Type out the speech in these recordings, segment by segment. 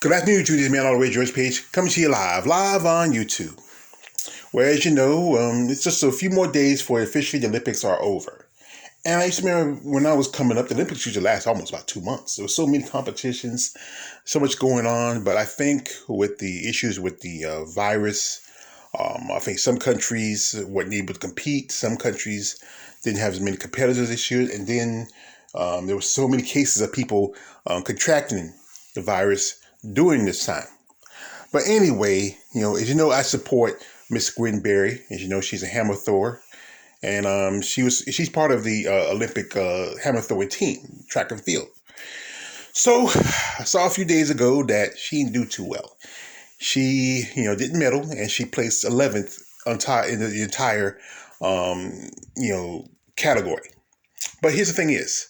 Good afternoon, YouTube. This is Man All the Way George Page coming to you live on YouTube. Where, as you know, it's just a few more days for officially the Olympics are over. And I used to remember when I was coming up, the Olympics usually last almost about 2 months. There were so many competitions, so much going on. But I think with the issues with the virus, I think some countries weren't able to compete. Some countries didn't have as many competitors this year. And then there were so many cases of people contracting the virus during this time. But anyway, as you know, I support Miss Gwen. As you know, she's a hammer thrower. And she's part of the Olympic hammer throwing team, track and field. So I saw a few days ago that she didn't do too well. She, didn't medal, and she placed 11th in the entire, category. But here's the thing is,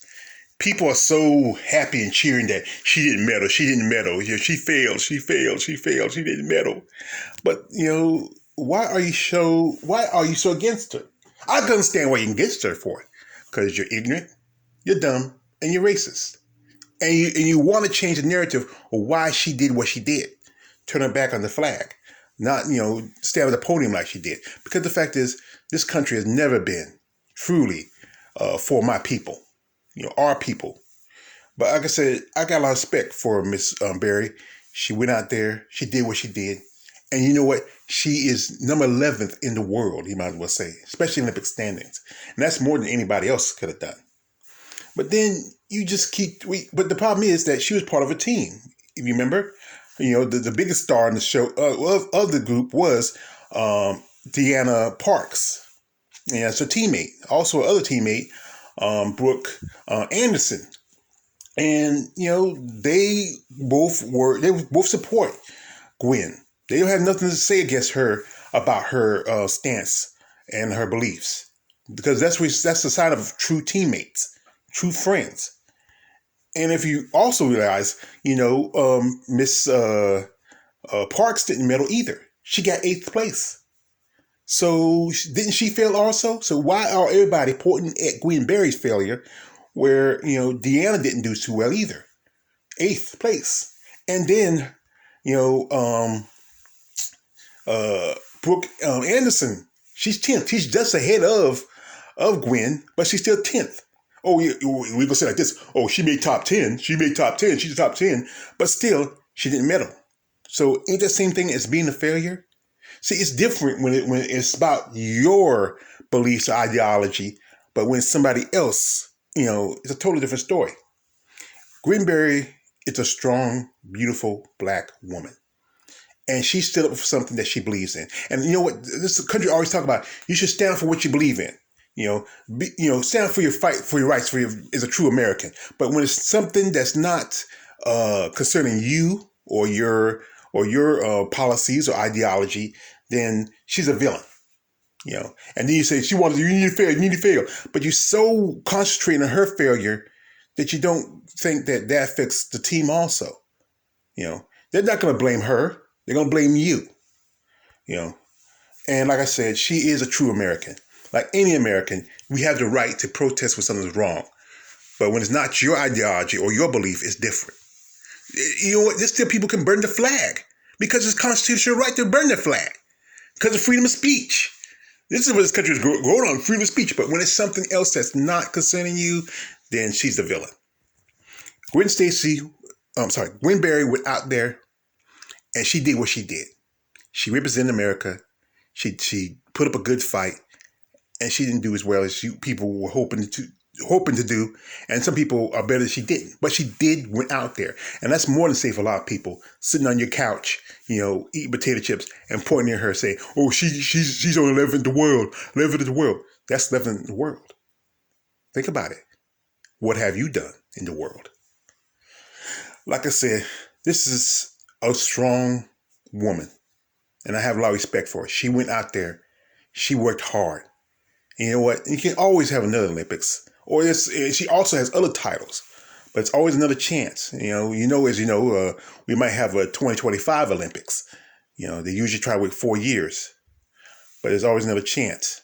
people are so happy and cheering that she didn't medal. She didn't medal. She failed. She didn't medal. But, why are you so against her? I can understand why you're against her for it. Because you're ignorant, you're dumb, and you're racist. And you want to change the narrative of why she did what she did. Turn her back on the flag. Not, stand on the podium like she did. Because the fact is, this country has never been truly for my people. Our people. But like I said, I got a lot of respect for Miss Berry. She went out there. She did what she did. And you know what? She is number 11th in the world, you might as well say, especially Olympic standings. And that's more than anybody else could have done. But then you just but the problem is that she was part of a team. If you remember, the biggest star in the show of the group was Deanna Parks. And that's her teammate. Also, her other teammate, Brooke Anderson. And, they both support Gwen. They don't have nothing to say against her about her stance and her beliefs, because that's the sign of true teammates, true friends. And if you also realize, Miss Parks didn't medal either. She got 8th place. So didn't she fail also? So why are everybody pointing at Gwen Berry's failure, where Deanna didn't do too well either? 8th place, and then Brooke Anderson, she's 10th. She's just ahead of Gwen, but she's still 10th. Oh, we gonna say like this. Oh, she made top 10. She's the top 10, but still she didn't medal. So ain't that same thing as being a failure? See, it's different when it's about your beliefs or ideology, but when somebody else, it's a totally different story. Gwen Berry is a strong, beautiful black woman. And she stood up for something that she believes in. And you know what? This country always talk about, you should stand up for what you believe in. Stand up for your fight, for your rights, as a true American. But when it's something that's not concerning you or your policies or ideology, then she's a villain. And then you say you need to fail. But you're so concentrating on her failure that you don't think that affects the team also. They're not going to blame her. They're going to blame you. And like I said, she is a true American. Like any American, we have the right to protest when something's wrong. But when it's not your ideology or your belief, it's different. You know what? There's still people can burn the flag because it's constitutional right to burn the flag because of freedom of speech. This is what this country is going on, freedom of speech. But when it's something else that's not concerning you, then she's the villain. Gwen Berry went out there and she did what she did. She represented America. She put up a good fight, and she didn't do as well as people were hoping to do. And some people are better than she didn't. But she went out there, and that's more than safe for a lot of people sitting on your couch, eating potato chips and pointing at her, saying, "Oh, she's on 11th in the world, 11th in the world." That's 11th in the world. Think about it. What have you done in the world? Like I said, this is a strong woman, and I have a lot of respect for her. She went out there. She worked hard. And you know what? You can always have another Olympics. Or she also has other titles. But it's always another chance. We might have a 2025 Olympics. They usually try to wait 4 years. But there's always another chance.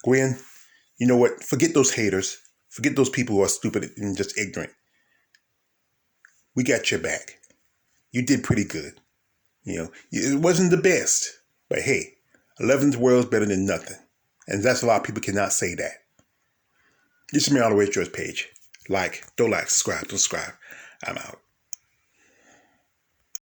Gwen, you know what? Forget those haters. Forget those people who are stupid and just ignorant. We got your back. You did pretty good. It wasn't the best, but hey, 11th world's better than nothing. And that's a lot of people cannot say that. This is me all the way at George Page. Don't like, subscribe. I'm out.